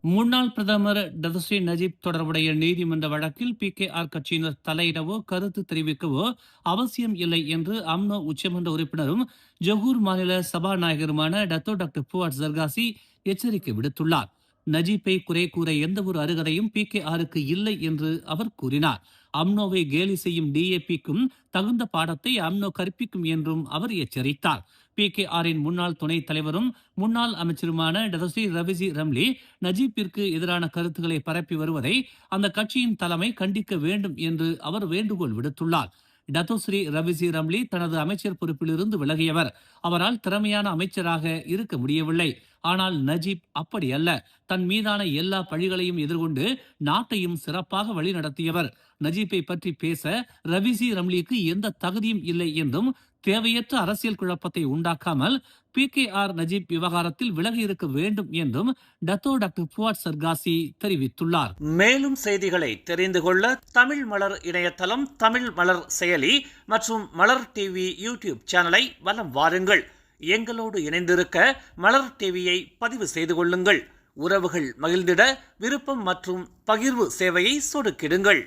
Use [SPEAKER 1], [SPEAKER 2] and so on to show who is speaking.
[SPEAKER 1] முன்னாள் பிரதமர் Datuk Seri Najib தொடர்புடைய நீதிமன்ற வழக்கில் PKR கட்சியினர் தலையிடவோ கருத்து தெரிவிக்கவோ அவசியம் இல்லை என்று அம்னோ உச்சமன்ற உறுப்பினரும் ஜொகூர் மாநில சபாநாயகருமான டாக்டர் புவாட் ஜர்காசி எச்சரிக்கை விடுத்துள்ளார். நஜீப்பை குறை கூற எந்த ஒரு அருகதையும் PKRக்கு இல்லை என்று அவர் கூறினார். அம்னோவை கேலி செய்யும் DAPக்கும் தகுந்த பாடத்தை அம்னோ கற்பிக்கும் என்றும் அவர் எச்சரித்தார். PKRின் முன்னாள் துணைத் தலைவரும் முன்னாள் அமைச்சருமான டதஸ்ரீ ரவிசி ரம்லி நஜீப்பிற்கு எதிரான கருத்துக்களை பரப்பி வருவதை அந்த கட்சியின் தலைமை கண்டிக்க வேண்டும் என்று அவர் வேண்டுகோள் விடுத்துள்ளார். டத்தோஸ்ரீ ரவிசி ரம்லி தனது அமைச்சர் பொறுப்பிலிருந்து விலகியவர். அவரால் திறமையான அமைச்சராக இருக்க முடியவில்லை. ஆனால் நஜீப் அப்படி அல்ல. தன் மீதான எல்லா பழிகளையும் எதிர்கொண்டு நாட்டையும் சிறப்பாக வழிநடத்தியவர். நஜீப்பை பற்றி பேச ரவிசி ரம்லிக்கு எந்த தகுதியும் இல்லை என்றும் தேவையற்ற அரசியல் குழப்பத்தை உண்டாக்காமல் PKR நஜீப் விவகாரத்தில் விலகி இருக்க வேண்டும் என்றும் டாக்டர் புவாட் சர்காசி தெரிவித்துள்ளார். மேலும் செய்திகளை தெரிந்து கொள்ள தமிழ் மலர் இணையதளம், தமிழ் மலர் செயலி மற்றும் மலர் டிவி யூடியூப் சேனலை வலம் வாருங்கள். எங்களோடு இணைந்திருக்க மலர் டிவியை பதிவு செய்து கொள்ளுங்கள். உறவுகள் மகிழ்ந்திட விருப்பம் மற்றும் பகிர்வு சேவையை சொடுக்கிடுங்கள்.